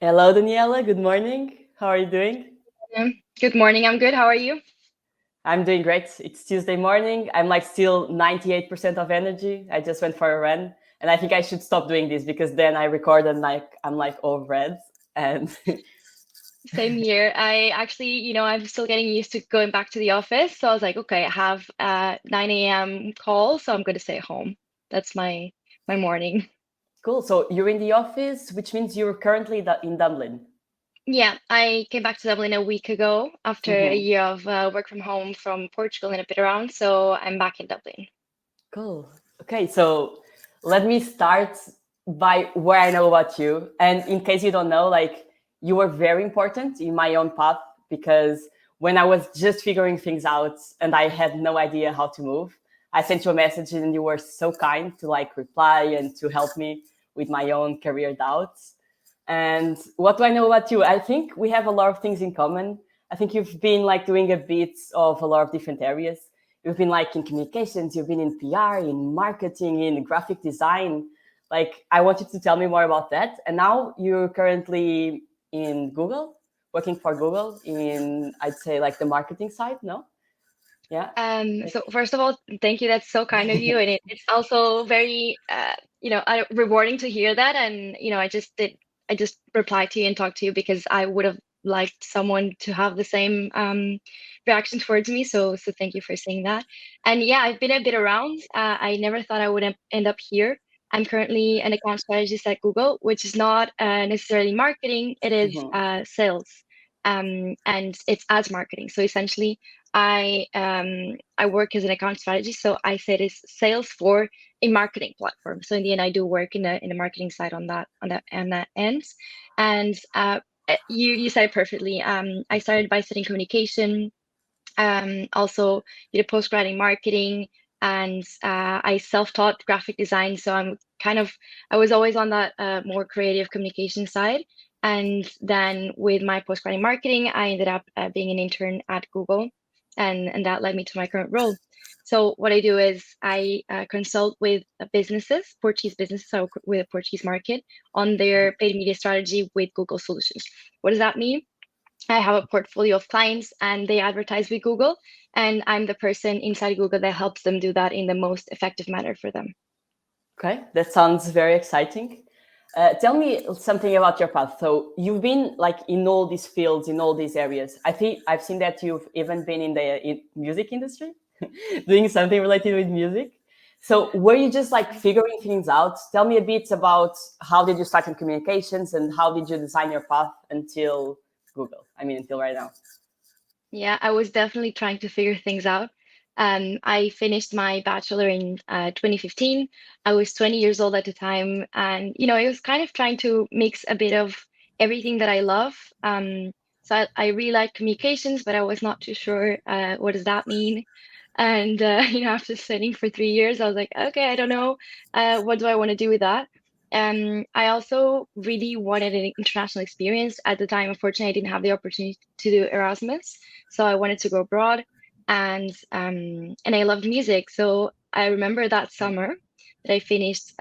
Hello, Daniela. Good morning. How are you doing? Good morning. I'm good. How are you? I'm doing great. It's Tuesday morning. I'm like still 98% of energy. I just went for a run, and I think I should stop doing this because then I record and like I'm like overread. And Same here. I actually, I'm still getting used to going back to the office. So I was like, okay, I have a 9 a.m. call, so I'm going to stay home. That's my morning. cool. So you're in the office, which means you're currently in Dublin. Yeah, I came back to Dublin a week ago after a Hmm. year of work from home from Portugal and a bit around. So I'm back in Dublin. Cool. Okay, so let me start by where I know about you. And in case you don't know, like you were very important in my own path because when I was just figuring things out and I had no idea how to move, I sent you a message and you were so kind to like reply and to help me with my own career doubts. And what do I know about you? I think we have a lot of things in common. I think you've been like doing a bit of a lot of different areas. You've been like in communications, you've been in PR, in marketing, in graphic design. Like I want you to tell me more about that. And now you're currently in Google, working for Google in I'd say like the marketing side, no? Yeah. So first of all, thank you. That's so kind of you, and it's also very, rewarding to hear that. And I just replied to you and talked to you because I would have liked someone to have the same reaction towards me. So thank you for saying that. And yeah, I've been a bit around. I never thought I would end up here. I'm currently an account strategist at Google, which is not necessarily marketing. It is Mhm. sales, and it's ads marketing. So essentially I work as an account strategist, so I said it's sales for a marketing platform. So in the end, I do work in the marketing side on that end. And you said it perfectly. I started by studying communication, also did a postgrad in marketing, and I self-taught graphic design. So I was always on that more creative communication side. And then with my postgrad in marketing, I ended up being an intern at Google, and that led me to my current role. So what I do is I consult with businesses, Portuguese businesses, so with the Portuguese market, on their paid media strategy with Google solutions. What does that mean? I have a portfolio of clients and they advertise with Google, and I'm the person inside Google that helps them do that in the most effective manner for them. Okay, that sounds very exciting. Tell me something about your path. So you've been like in all these fields, in all these areas. I think I've seen that you've even been in the music industry, doing something related with music. So were you just like figuring things out? Tell me a bit about how did you start in communications and how did you design your path until Google? I mean, until right now. Yeah, I was definitely trying to figure things out. I finished my bachelor in 2015. I was 20 years old at the time, and I was kind of trying to mix a bit of everything that I love. So I really like communications, but I was not too sure what does that mean. And after studying for 3 years, I was like, okay, I don't know, what do I want to do with that? I also really wanted an international experience. At the time, unfortunately, I didn't have the opportunity to do Erasmus, so I wanted to go abroad, and I loved music. So I remember that summer that I finished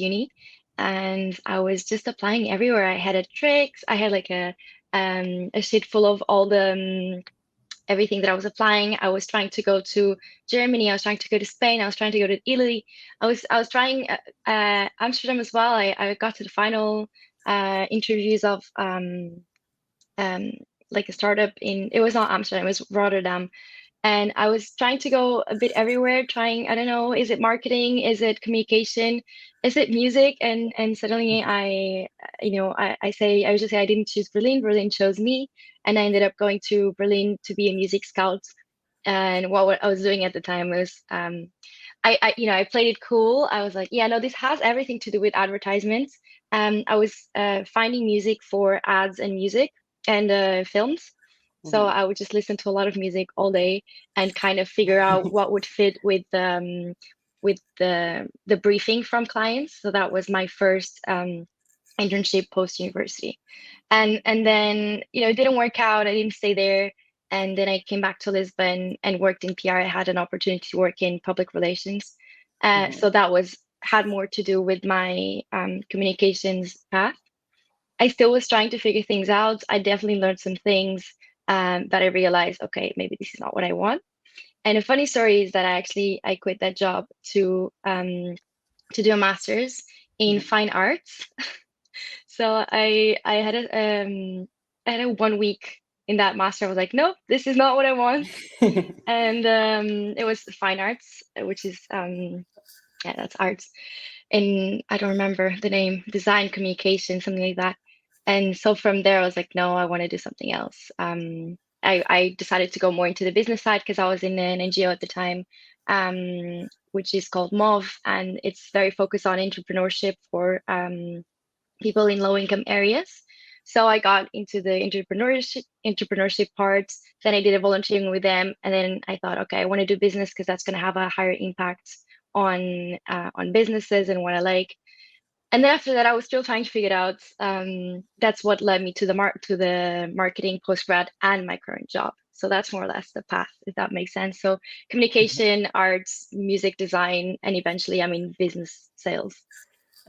uni, and I was just applying everywhere. I had a tricks, I had like a sheet full of all the everything that I was applying. I was trying to go to Germany. I was trying to go to Spain. I was trying to go to Italy. I was trying Amsterdam as well. I got to the final interviews of um, like a startup in. It was not Amsterdam. It was Rotterdam. And I was trying to go a bit everywhere, trying, I don't know, is it marketing? Is it communication? Is it music? And suddenly I just say I didn't choose Berlin. Berlin chose me. And I ended up going to Berlin to be a music scout. And what I was doing at the time was I played it cool. I was like, yeah, no, this has everything to do with advertisements. I was finding music for ads and music and films. So Mhm. I would just listen to a lot of music all day and kind of figure out what would fit with the briefing from clients. So that was my first internship post university. And then it didn't work out. I didn't stay there. And then I came back to Lisbon and worked in PR. I had an opportunity to work in public relations. Mhm. So that had more to do with my communications path. I still was trying to figure things out. I definitely learned some things, that I realized, okay, maybe this is not what I want. And a funny story is that I quit that job to do a master's in Mhm. fine arts. So I had a 1 week in that master. I was like, nope, this is not what I want. And it was fine arts, which is yeah, that's arts. And I don't remember the name, design, communication, something like that. And so from there, I was like, no, I want to do something else. I decided to go more into the business side because I was in an NGO at the time, which is called MOV, and it's very focused on entrepreneurship for people in low income areas. So I got into the entrepreneurship part. Then I did a volunteering with them, and then I thought, okay, I want to do business because that's going to have a higher impact on businesses and what I like. And then after that, I was still trying to figure it out. That's what led me to the marketing postgrad and my current job. So that's more or less the path, if that makes sense. So communication, arts, music design, and eventually I'm in business sales.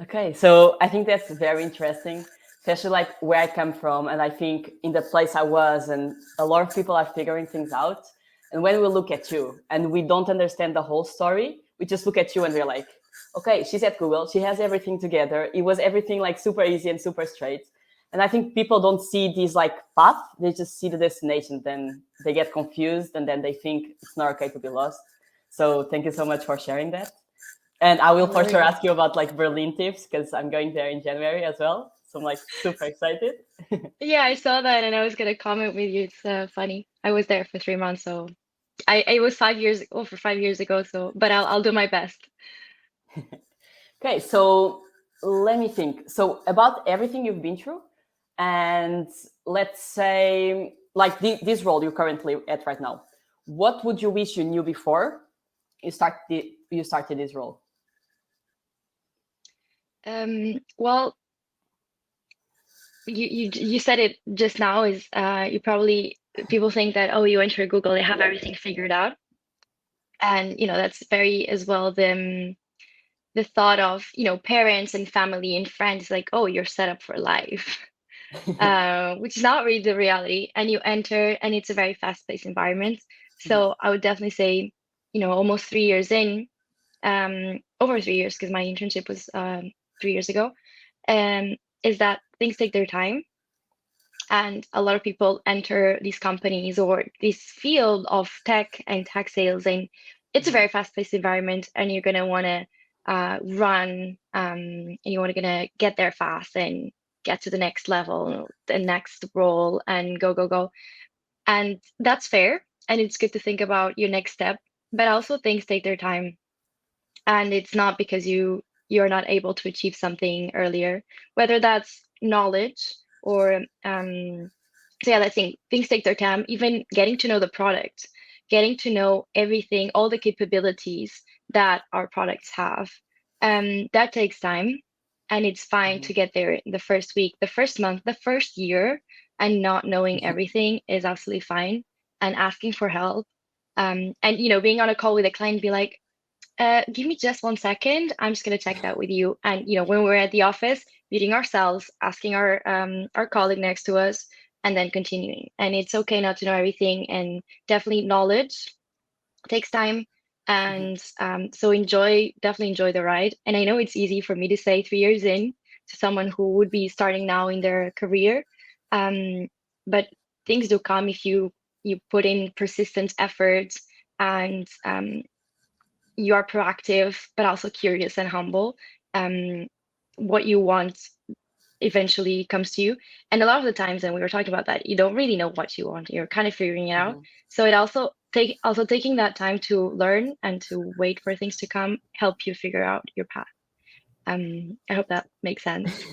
Okay, so I think that's very interesting, especially like where I come from, and I think in the place I was, and a lot of people are figuring things out. And when we look at you and we don't understand the whole story, we just look at you and we're like, okay, she's at Google, she has everything together. It was everything like super easy and super straight. And I think people don't see these like path; they just see the destination. Then they get confused, and then they think it's not okay to be lost. So thank you so much for sharing that. And I will No for sure worries. ask you about like Berlin tips because I'm going there in January as well. So I'm like super excited. Yeah, I saw that and I was gonna comment with you. It's funny. I was there for 3 months, so I it was 5 years over 5 years ago. So, but I'll do my best. Okay, so let me think. So about everything you've been through, and let's say like this role you're currently at right now, what would you wish you knew before you started this role? Well, you said it just now. Is you probably people think that, oh, you enter Google, they have everything figured out, and that's very as well the thought of parents and family and friends like, oh, you're set up for life. Which is not really the reality. And you enter, and it's a very fast-paced environment. So I would definitely say, almost 3 years in, over 3 years, because my internship was 3 years ago, is that things take their time. And a lot of people enter these companies or this field of tech and tech sales, and it's a very fast-paced environment, and you're going to want to run, and you want to gonna get there fast and get to the next level, the next role, and go, go, go. And that's fair. And it's good to think about your next step, but also things take their time. And it's not because you're not able to achieve something earlier, whether that's knowledge or so yeah, I think things take their time. Even getting to know the product, getting to know everything, all the capabilities that our products have, that takes time. And it's fine to get there the first week, the first month, the first year, and not knowing everything is absolutely fine. And asking for help, and being on a call with a client, be like, give me just 1 second. I'm just gonna check that with you. And when we're at the office, meeting ourselves, asking our colleague next to us, and then continuing. And it's okay not to know everything, and definitely knowledge takes time. And so definitely enjoy the ride. And I know it's easy for me to say 3 years in to someone who would be starting now in their career, um, but things do come if you put in persistent efforts, and you are proactive, but also curious and humble. Um, what you want eventually comes to you. And a lot of the times, and we were talking about that, you don't really know what you want. You're kind of figuring it out. So it also taking that time to learn and to wait for things to come help you figure out your path. I hope that makes sense.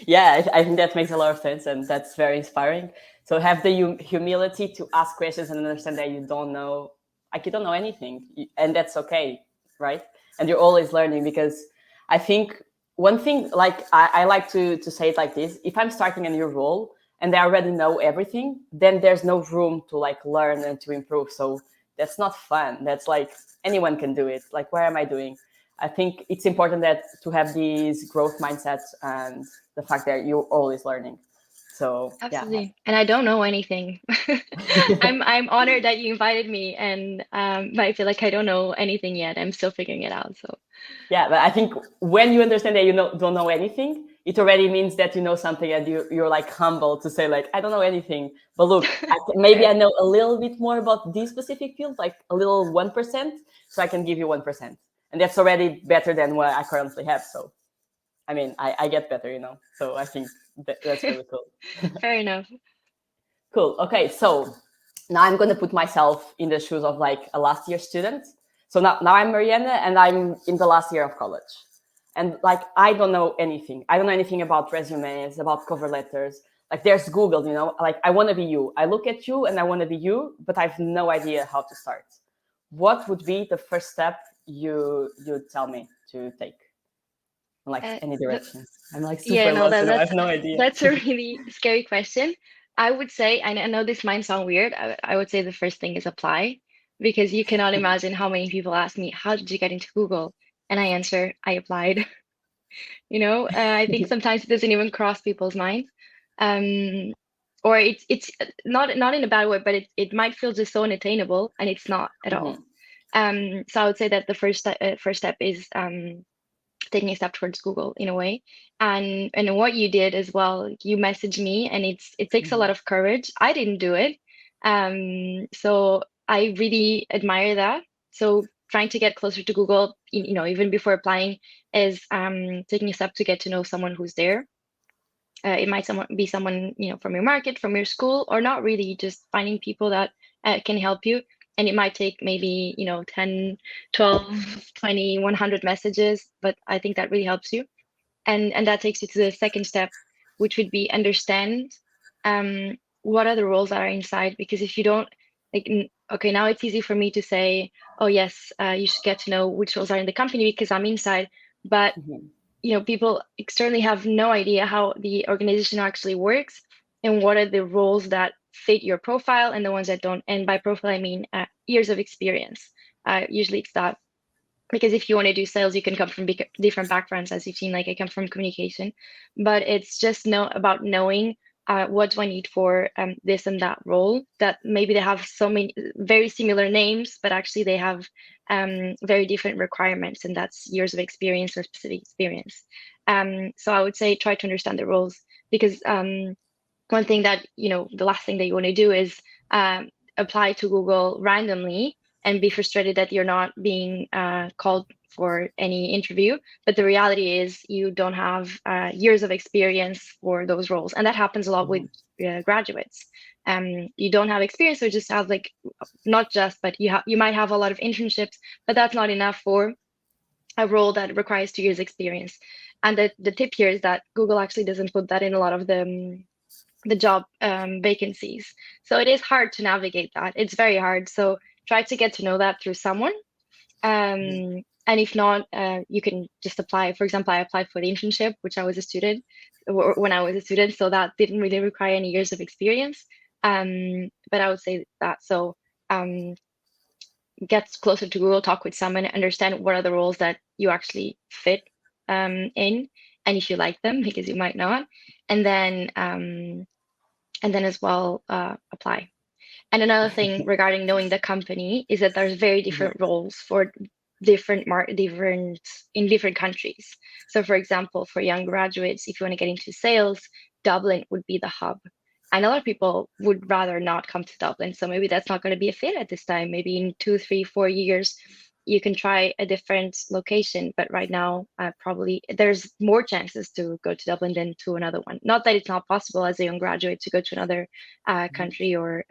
Yeah, I think that makes a lot of sense, and that's very inspiring. So have the humility to ask questions and understand that you don't know, like you don't know anything, and that's okay, right? And you're always learning because I think one thing, like I like to say it like this: if I'm starting a new role and I already know everything, then there's no room to like learn and to improve. So that's not fun. That's like anyone can do it. Like, where am I doing? I think it's important that to have these growth mindsets and the fact that you're always learning. So yeah. Absolutely. And I don't know anything. I'm honored that you invited me, and but I feel like I don't know anything yet. I'm still figuring it out. So Yeah, but I think when you understand that don't know anything, it already means that you know something, and you're like humble to say like, I don't know anything. But look, maybe fair. I know a little bit more about this specific field, like a little 1%, so I can give you 1%. And that's already better than what I currently have. So, I mean, I get better, So I think that's really cool. Fair enough. Cool. Okay, so now I'm going to put myself in the shoes of like a last year student. So now I'm Mariana and I'm in the last year of college. And like, I don't know anything. I don't know anything about resumes, about cover letters. Like there's Google, like I want to be you. I look at you and I want to be you, but I have no idea how to start. What would be the first step you'd tell me to take? Like any The, direction. I'm like yeah, super no, lost, I have no idea. that's a really scary question. I would say, and I know this might sound weird, I would say the first thing is apply, because you cannot imagine how many people ask me, how did you get into Google? And I answer, I applied. I think sometimes it doesn't even cross people's minds. Um, or it's not in a bad way, but it might feel just so unattainable, and it's not at all. So I would say that the first step is taking a step towards Google in a way. And what you did as well, you messaged me, and it takes a lot of courage. I didn't do it. So I really admire that. So trying to get closer to Google, even before applying, is taking a step to get to know someone who's there. It might be someone, from your market, from your school, or not really, just finding people that can help you. And it might take maybe, 10, 12, 20, 100 messages, but I think that really helps you. And that takes you to the second step, which would be understand what are the roles that are inside. Because if you don't, like, okay, now it's easy for me to say, oh, yes, you should get to know which roles are in the company because I'm inside. But people externally have no idea how the organization actually works and what are the roles that fit your profile and the ones that don't. And by profile, I mean years of experience. Usually it's that, because if you want to do sales, you can come from different backgrounds, as you've seen. Like I come from communication, but it's just about knowing what do I need for this and that role, that maybe they have so many very similar names, but actually they have very different requirements, and that's years of experience or specific experience. So I would say try to understand the roles, because one thing that, the last thing that you want to do is apply to Google randomly and be frustrated that you're not being called for any interview. But the reality is you don't have years of experience for those roles. And that happens a lot with graduates. You don't have experience, or just have not just, but you might have a lot of internships, but that's not enough for a role that requires 2 years experience. And the tip here is that Google actually doesn't put that in a lot of the job vacancies. So it is hard to navigate that. It's very hard. So try to get to know that through someone. And if not, you can just apply. For example, I applied for the internship, which I was a student when I was a student. So that didn't really require any years of experience. But I would say that. So get closer to Google, talk with someone, understand what are the roles that you actually fit in, and if you like them, because you might not. And then as well apply. And another thing regarding knowing the company is that there's very different roles for different in different countries. So for example, for young graduates, if you want to get into sales, Dublin would be the hub. And a lot of people would rather not come to Dublin. So maybe that's not going to be a fit at this time. Maybe in 2, 3, 4 years, you can try a different location. But right now, probably there's more chances to go to Dublin than to another one. Not that it's not possible as a young graduate to go to another country or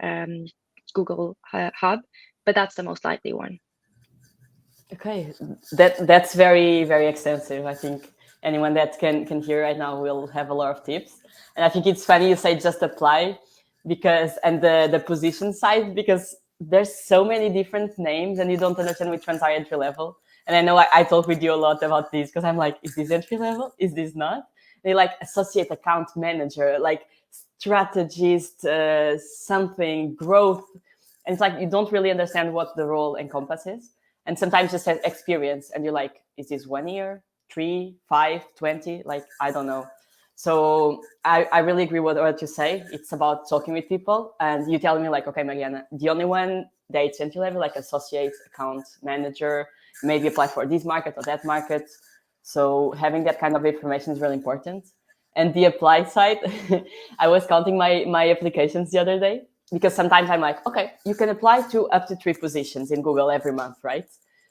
Google hub, but that's the most likely one. Okay, that's very, very extensive. I think anyone that can hear right now will have a lot of tips. And I think it's funny you say just apply, and the position side, because there's so many different names and you don't understand which ones are entry level. And I know I talk with you a lot about this, because I'm like, is this entry level? Is this not? They like associate account manager, like strategist, something growth. And it's like you don't really understand what the role encompasses. And sometimes just have experience and you're like, is this 1 year, 3, 5, 20? Like, I don't know. So I really agree with what you say. It's about talking with people, and you tell me like, okay, Mariana, the only one that it's entry level, like associate, account manager, maybe apply for this market or that market. So having that kind of information is really important. And the apply side, I was counting my applications the other day, because sometimes I'm like, okay, you can apply to up to 3 positions in Google every month, right?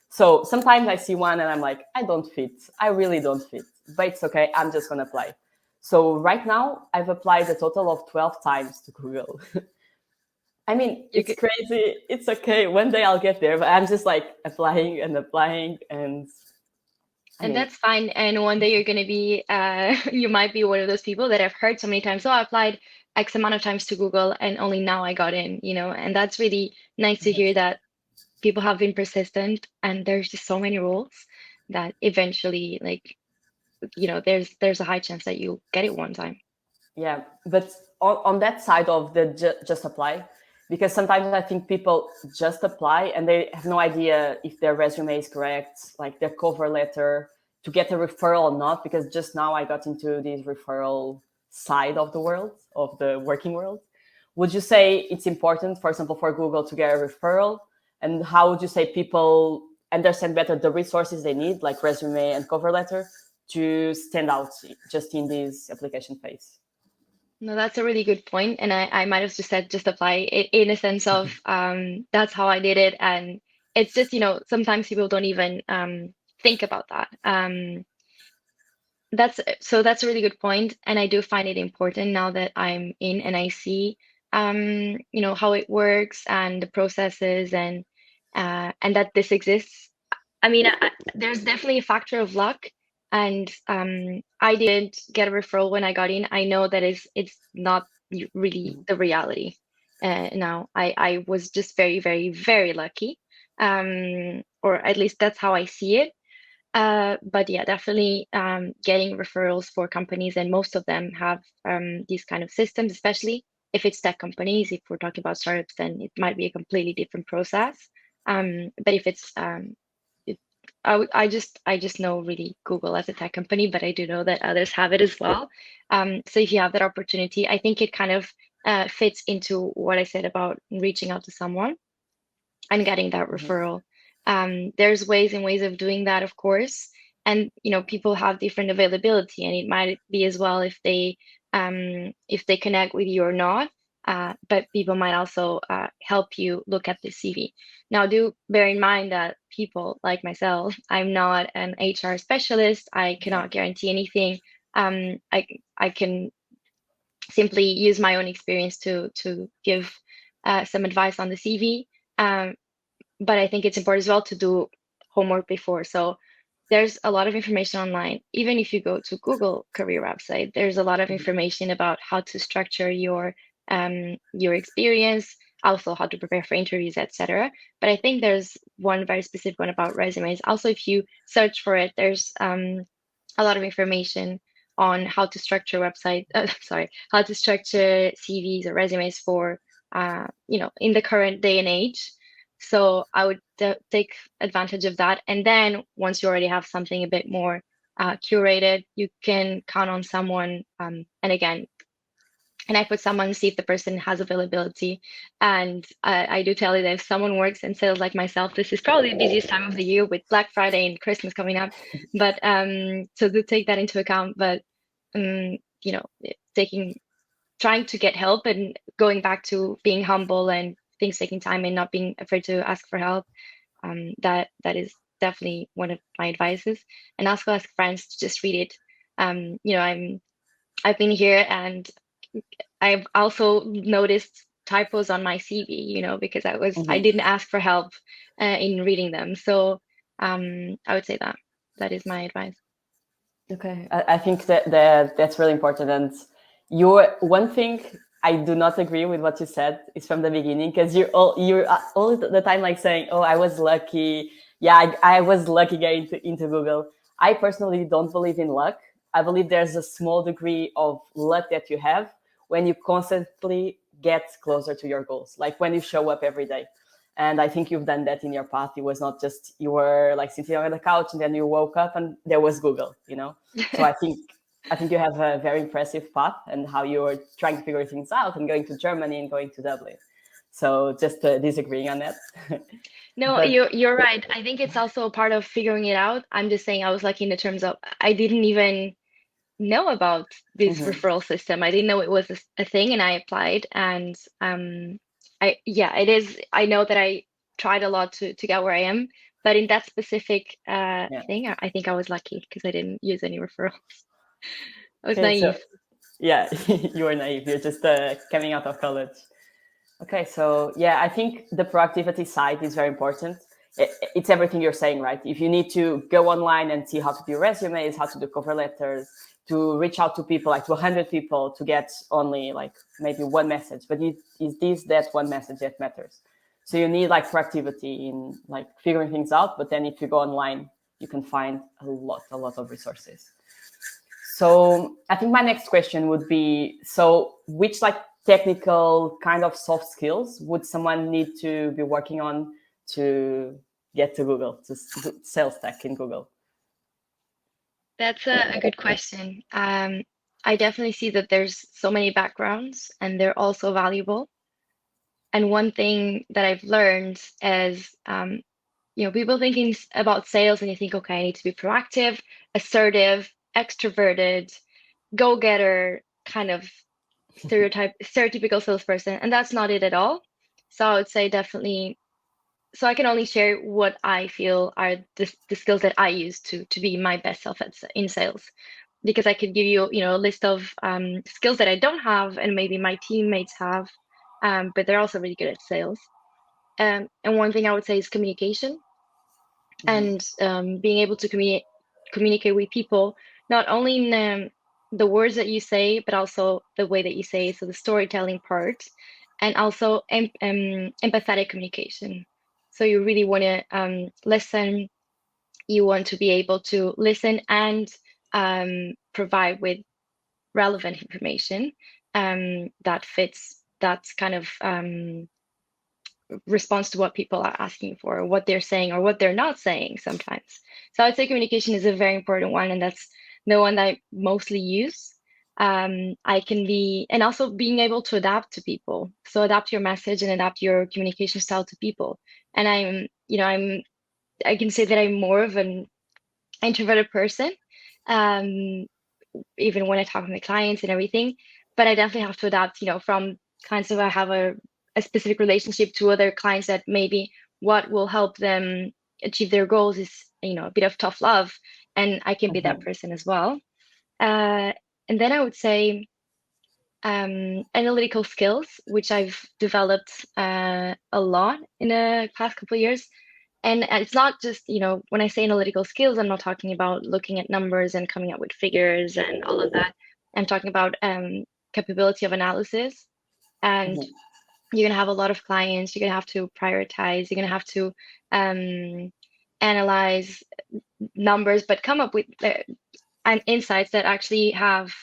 So sometimes I see one and I'm like, I don't fit. I really don't fit. But it's okay. I'm just going to apply. So right now, I've applied a total of 12 times to Google. I mean, You it's could, crazy. It's okay. One day I'll get there. But I'm just like applying and applying. And I and mean, that's fine. And one day you're going to be, you might be one of those people that I've heard so many times. Oh, I applied X amount of times to Google and only now I got in, and that's really nice to hear that people have been persistent and there's just so many rules that eventually, like, there's a high chance that you'll get it one time. yeah. But on that side of the just apply, because sometimes I think people just apply and they have no idea if their resume is correct, like their cover letter, to get a referral or not. Because just now I got into this referral side of the world, of the working world. Would you say it's important, for example, for Google to get a referral? And how would you say people understand better the resources they need, like resume and cover letter, to stand out just in this application phase? No, that's a really good point. And I might have just said just apply it in a sense of that's how I did it. And it's just, sometimes people don't even think about that. That's a really good point, and I do find it important now that I'm in and I see how it works and the processes and that this exists. I mean, there's definitely a factor of luck, and I didn't get a referral when I got in. I know that it's not really the reality. Now, I was just very, very, very lucky, or at least that's how I see it. But yeah, definitely getting referrals for companies, and most of them have these kind of systems, especially if it's tech companies. If we're talking about startups, then it might be a completely different process. But if it's I just know really Google as a tech company, but I do know that others have it as well. So if you have that opportunity, I think it kind of fits into what I said about reaching out to someone and getting that referral. There's ways and ways of doing that, of course, and people have different availability, and it might be as well if they connect with you or not. But people might also help you look at the CV. Now, do bear in mind that people like myself, I'm not an HR specialist. I Yeah. cannot guarantee anything. I can simply use my own experience to give some advice on the CV. But I think it's important as well to do homework before. So there's a lot of information online. Even if you go to Google career website, there's a lot of information about how to structure your experience, also how to prepare for interviews, etc. But I think there's one very specific one about resumes. Also, if you search for it, there's a lot of information on how to structure website. Sorry, how to structure CVs or resumes for in the current day and age. So I would take advantage of that. And then once you already have something a bit more curated, you can count on someone. And again, and I put someone to see if the person has availability. And I do tell you that if someone works in sales like myself, this is probably the busiest time of the year with Black Friday and Christmas coming up. But so do take that into account. But you know, taking trying to get help and going back to being humble and things taking time and not being afraid to ask for help. That is definitely one of my advices. And also ask friends to just read it. I've been here and I've also noticed typos on my CV, because I Mhm. didn't ask for help in reading them. So I would say that is my advice. Okay, I think that's really important. And your one thing I do not agree with what you said is from the beginning, because you're all the time like saying, "Oh, I was lucky." Yeah, I was lucky getting into Google. I personally don't believe in luck. I believe there's a small degree of luck that you have when you constantly get closer to your goals, like when you show up every day. And I think you've done that in your path. It was not just you were like sitting on the couch and then you woke up and there was Google, So I think you have a very impressive path and how you were trying to figure things out and going to Germany and going to Dublin. So just disagreeing on that. No, But you're right. I think it's also a part of figuring it out. I'm just saying I was lucky in the terms of I didn't even know about this referral system. I didn't know it was a thing, and I applied. And it is. I know that I tried a lot to get where I am, but in that specific thing, I think I was lucky because I didn't use any referrals. I was okay, so naive. yeah, you were naive. You're just coming out of college. Okay, so yeah, I think the proactivity side is very important. It's everything you're saying, right? If you need to go online and see how to do resumes, how to do cover letters, to reach out to people, like to 100 people to get only like maybe one message, but is this that one message that matters? So you need like proactivity in like figuring things out, but then if you go online, you can find a lot of resources. So I think my next question would be, so which like technical kind of soft skills would someone need to be working on to get to Google, to sales tech in Google? That's a good question. I definitely see that there's so many backgrounds, and they're also valuable. And one thing that I've learned is, people thinking about sales and you think, okay, I need to be proactive, assertive, extroverted, go-getter, kind of stereotypical salesperson. And that's not it at all. So I would say definitely, so I can only share what I feel are the skills that I use to be my best self in sales. Because I could give you, a list of skills that I don't have and maybe my teammates have, but they're also really good at sales. And one thing I would say is communication and being able to communicate with people, not only in the words that you say, but also the way that you say it, so the storytelling part, and also empathetic communication. So you really want to listen, you want to be able to listen and provide with relevant information that fits, that's kind of response to what people are asking for, or what they're saying, or what they're not saying sometimes. So I'd say communication is a very important one, and that's the one that I mostly use. I can be, and also being able to adapt to people. So adapt your message and adapt your communication style to people. And I can say that I'm more of an introverted person, even when I talk to my clients and everything. But I definitely have to adapt, from clients that I have a specific relationship to other clients that maybe what will help them achieve their goals is, a bit of tough love. And I can be that person as well. And then I would say analytical skills, which I've developed a lot in the past couple of years. And it's not just, when I say analytical skills, I'm not talking about looking at numbers and coming up with figures and all of that. I'm talking about capability of analysis. And you're going to have a lot of clients. You're going to have to prioritize. You're going to have to analyze numbers, but come up with insights that actually have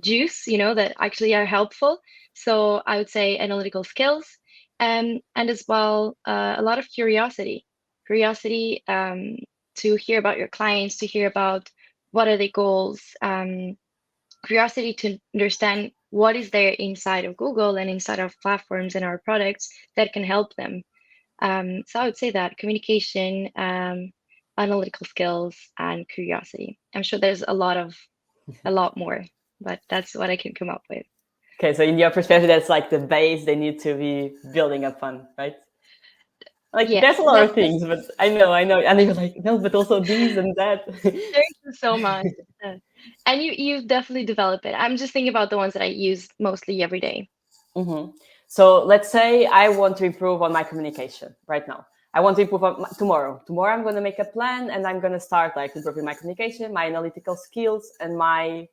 juice, that actually are helpful. So I would say analytical skills, and as well a lot of curiosity to hear about your clients, to hear about what are their goals, curiosity to understand what is there inside of Google and inside of platforms and our products that can help them. So I would say that communication, analytical skills, and curiosity. I'm sure there's a lot more, but that's what I can come up with. Okay, so in your perspective, that's like the base they need to be building upon, right? Like Yes, there's a lot of things, but I know, and you're like, no, but also these and that. there's so much, and you definitely develop it. I'm just thinking about the ones that I use mostly every day. So let's say I want to improve on my communication right now. I want to improve on tomorrow. Tomorrow I'm going to make a plan and I'm going to start like improving my communication, my analytical skills, and my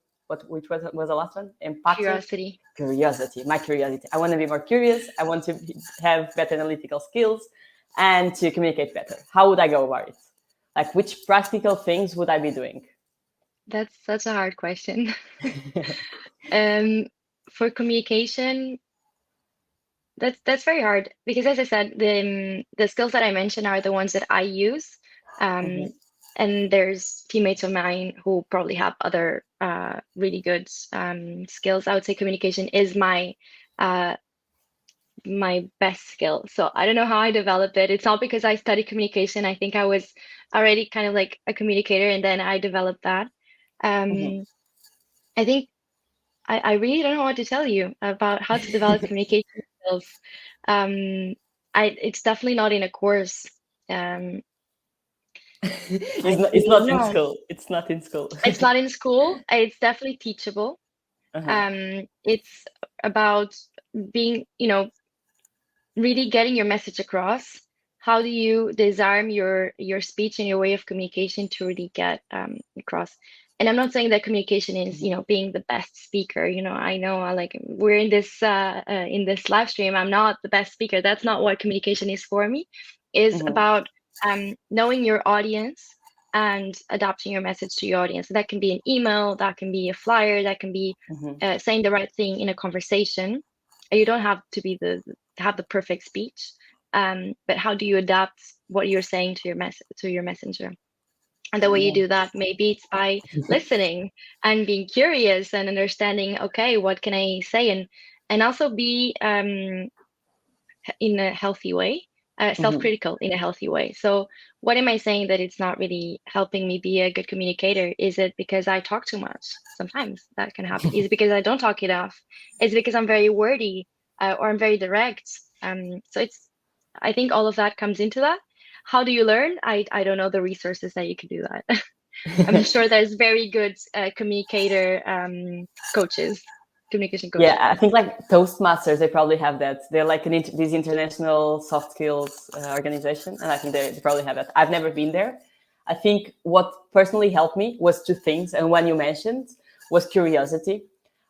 which was the last one? Empathy. Curiosity. My curiosity. I want to be more curious. I want to have better analytical skills and to communicate better. How would I go about it? Like which practical things would I be doing? That's such a hard question. For communication, That's very hard because, as I said, the skills that I mentioned are the ones that I use. Um, Hmm. and there's teammates of mine who probably have other really good skills. I would say communication is uh, my best skill. So I don't know how I developed it. It's not because I studied communication. I think I was already kind of like a communicator, and then I developed that. Hmm. Um, I think I really don't know what to tell you about how to develop communication skills. Um, it's definitely not in a course. Um, It's I not. It's really don't not in know. school. It's not in school. It's not in school. It's definitely teachable. Uh-huh. It's about being, really getting your message across. How do you disarm your speech and your way of communication to really get across? And I'm not saying that communication is, Hmm. being the best speaker. I know like we're in this live stream. I'm not the best speaker. That's not what communication is for me. Is Hmm. about knowing your audience and adapting your message to your audience. That can be an email, that can be a flyer, that can be Hmm. saying the right thing in a conversation. You don't have to be have the perfect speech, but how do you adapt what you're saying to your messenger? And the way you Yeah. do that, maybe it's by listening and being curious and understanding, okay, what can I say? And also be in a healthy way, Hmm. self-critical in a healthy way. So what am I saying that it's not really helping me be a good communicator? Is it because I talk too much? Sometimes that can happen. Is it because I don't talk enough? Is it because I'm very wordy, or I'm very direct? So I think all of that comes into that. How do you learn? I don't know the resources that you can do that. I'm sure there's very good communicator coaches, communication Yeah, coaches. I think like Toastmasters, they probably have that. They're like this international soft skills organization, and I think they probably have that. I've never been there. I think what personally helped me was two things, and one you mentioned was curiosity.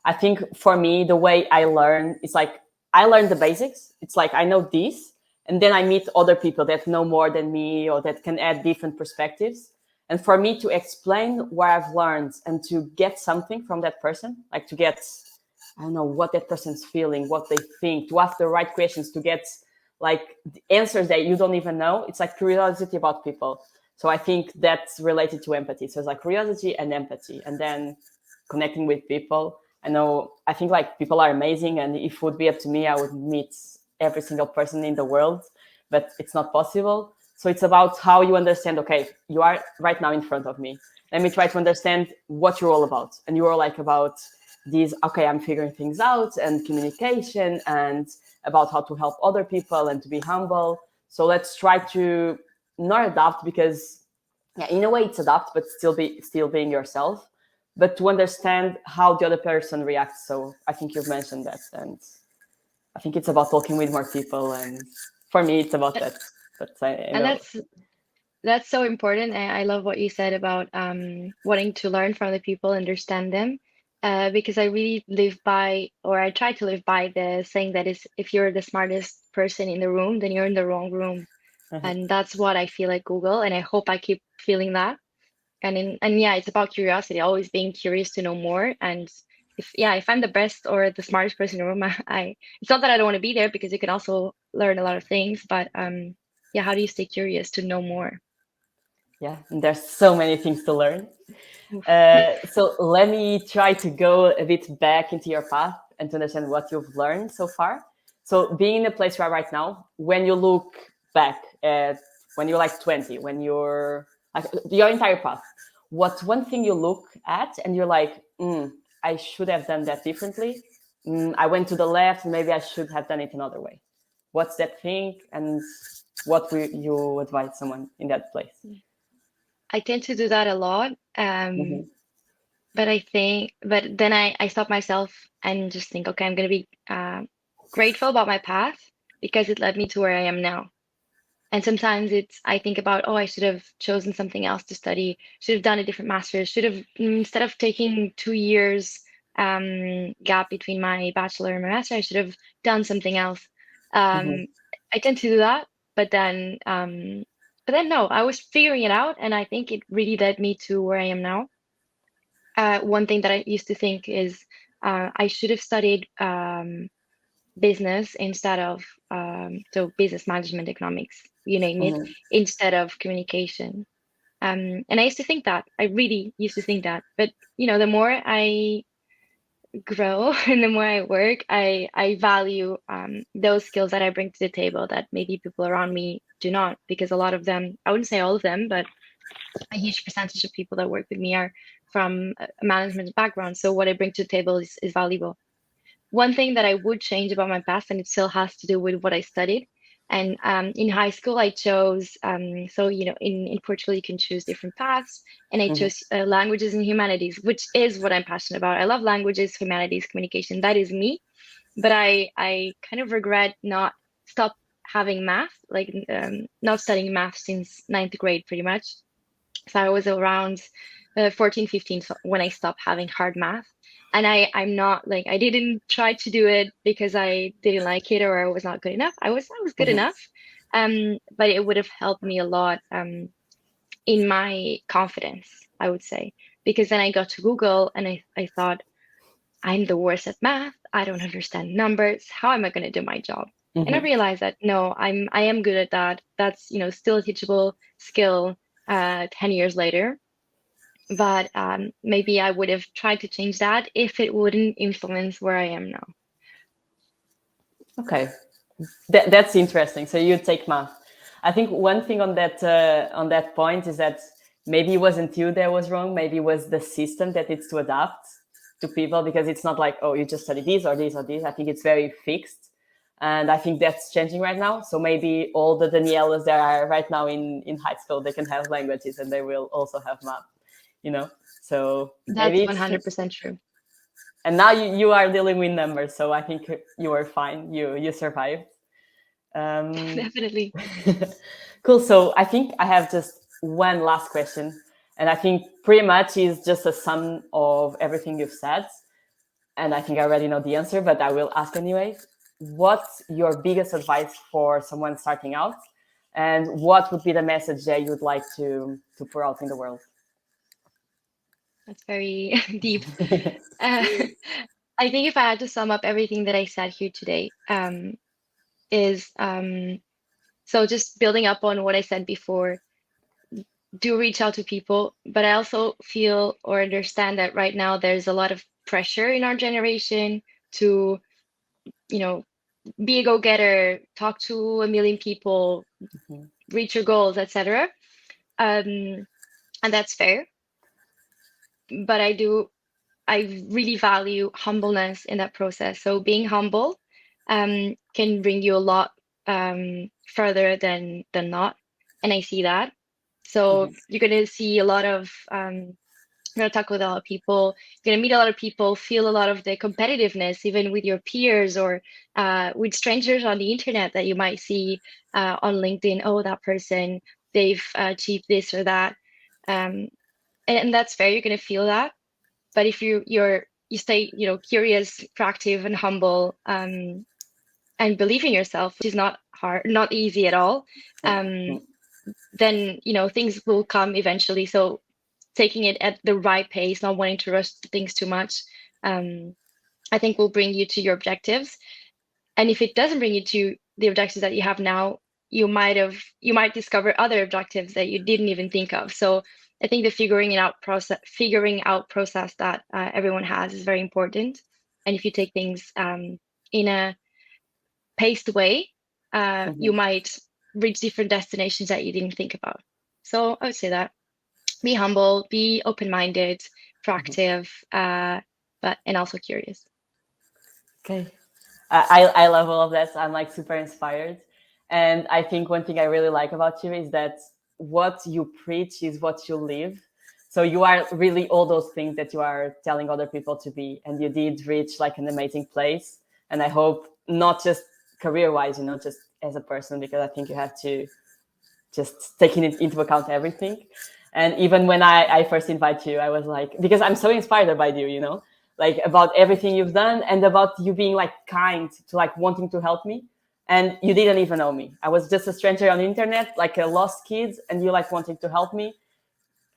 I think for me, the way I learn is like I learn the basics. It's like I know this, and then I meet other people that know more than me or that can add different perspectives. And for me to explain what I've learned and to get something from that person, like to get I don't know what that person's feeling, what they think, to ask the right questions, to get like the answers that you don't even know. It's like curiosity about people. So I think that's related to empathy. So it's like curiosity and empathy, and then connecting with people. I think like people are amazing, and if it would be up to me, I would meet every single person in the world, but it's not possible. So it's about how you understand. Okay, you are right now in front of me. Let me try to understand what you're all about, and you are like about these okay I'm figuring things out and communication and about how to help other people and to be humble, so let's try to not adapt because yeah in a way it's adapt but still being yourself, but to understand how the other person reacts. So I think you've mentioned that, and I think it's about talking with more people, and for me it's about that. But I And know. that's so important. And I love what you said about wanting to learn from the people, understand them, because I really live by, or I try to live by the saying that is, if you're the smartest person in the room, then you're in the wrong room. Uh-huh. And that's what I feel at Google, and I hope I keep feeling that. And yeah, it's about curiosity, always being curious to know more. And if I'm the best or the smartest person in the room, it's not that I don't want to be there because you can also learn a lot of things, but yeah, how do you stay curious to know more? Yeah, and there's so many things to learn. Oof. So let me try to go a bit back into your path and to understand what you've learned so far. So being in the place you are right now, when you look back at when you're like 20, when you're like your entire path, what's one thing you look at and you're like, I should have done that differently. I went to the left, maybe I should have done it another way. What's that thing, and what will you advise someone in that place? I tend to do that a lot. Mm-hmm. But then I stop myself and just think, okay, I'm going to be grateful about my path because it led me to where I am now. And sometimes I think about, oh, I should have chosen something else to study, should have done a different master's, should have, instead of taking 2 years gap between my bachelor and my master, I should have done something else. Mm-hmm. Um, I tend to do that, but then no, I was figuring it out, and I think it really led me to where I am now. One thing that I used to think is I should have studied. business instead of so business management, economics, you name it, Mhm. instead of communication. And I used to think that. I really used to think that. But the more I grow and the more I work, I value those skills that I bring to the table that maybe people around me do not, because a lot of them, I wouldn't say all of them, but a huge percentage of people that work with me are from a management background. So what I bring to the table is valuable. One thing that I would change about my past, and it still has to do with what I studied. And in high school, I chose, so, in Portugal, you can choose different paths. And I Mhm. chose languages and humanities, which is what I'm passionate about. I love languages, humanities, communication. That is me. But I kind of regret not stop having math, like not studying math since ninth grade, pretty much. So I was around 14, 15 when I stopped having hard math. And I'm not like, I didn't try to do it because I didn't like it or I was not good enough. I was good Mhm. enough. But it would have helped me a lot in my confidence, I would say. Because then I got to Google and I thought, I'm the worst at math. I don't understand numbers. How am I going to do my job? And I Mhm. realized that no, I am good at that. That's, still a teachable skill 10 years later. But maybe I would have tried to change that if it wouldn't influence where I am now. Okay, that's interesting. So you take math. I think one thing on that point is that maybe it wasn't you that was wrong. Maybe it was the system that needs to adapt to people, because it's not like, oh, you just study this or this or this. I think it's very fixed, and I think that's changing right now. So maybe all the Danielas that are right now in high school, they can have languages and they will also have math. You know, so That's maybe it's 100% true. and now you are dealing with numbers, so I think you are fine. You survived. Um, Definitely. cool. So I think I have just one last question, and I think pretty much is just a sum of everything you've said. And I think I already know the answer, but I will ask anyway. What's your biggest advice for someone starting out, and what would be the message that you'd like to pour out in the world? That's very deep. Uh, I think if I had to sum up everything that I said here today, is so just building up on what I said before, do reach out to people, but I also feel or understand that right now there's a lot of pressure in our generation to, you know, be a go-getter, talk to a million people, Mhm. reach your goals, etc. And that's fair. But I really value humbleness in that process. So being humble can bring you a lot further than not. And I see that. So Mhm. you're going to see a lot of you're going to talk with a lot of people. You're going to meet a lot of people, feel a lot of the competitiveness, even with your peers or with strangers on the internet that you might see on LinkedIn. Oh, that person, they've achieved this or that. Um, and that's fair. You're going to feel that. But if you stay, curious, proactive, and humble, and believe in yourself, which is not hard, not easy at all, um, Mhm. then things will come eventually. So taking it at the right pace, not wanting to rush things too much, um, I think will bring you to your objectives. And if it doesn't bring you to the objectives that you have now, you might discover other objectives that you didn't even think of. So I think the figuring out process that everyone has is very important. And if you take things in a paced way, you Mhm. might reach different destinations that you didn't think about. So I would say that be humble, be open-minded, Mhm. proactive, and also curious. Okay. I love all of that. I'm like super inspired. And I think one thing I really like about you is that what you preach is what you live. So you are really all those things that you are telling other people to be. And you did reach like an amazing place. And I hope not just career wise, just as a person, because I think you have to just taking it into account everything. And even when I first invite you, I was like, because I'm so inspired by you, like about everything you've done and about you being like kind to like wanting to help me. And you didn't even know me. I was just a stranger on the internet, like a lost kid, and you like wanting to help me.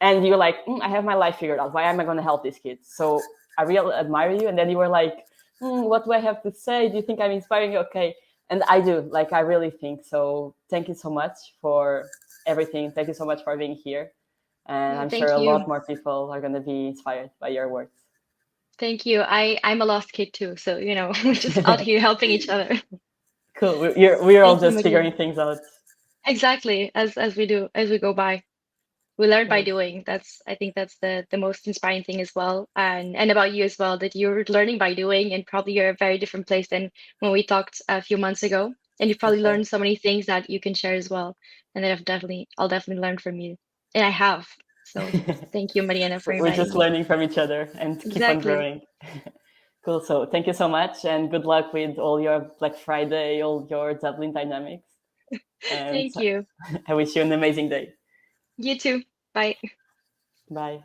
And you're like, I have my life figured out. Why am I going to help these kids? So I really admire you. And then you were like What do I have to say? Do you think I'm inspiring you? Okay. And I do, like, I really think so. Thank you so much for everything. Thank you so much for being here. And No, I'm sure thank a you. lot more people are going to be inspired by your words. Thank you. I'm a lost kid too, so we're just out here helping each other. Cool. We're all Thank you, just Maria. figuring things out. Exactly, as we do, as we go by. We learn by Yes. doing. I think that's the most inspiring thing as well. And about you as well, that you're learning by doing, and probably you're a very different place than when we talked a few months ago. And you've For probably sure. learned so many things that you can share as well. And that I'll definitely learn from you. And I have. So thank you, Mariana, for We're inviting just me. learning from each other and keep on Exactly. growing. Cool. So thank you so much and good luck with all your Black Friday, all your Dublin dynamics. And Thank you. I wish you an amazing day. You too. Bye. Bye.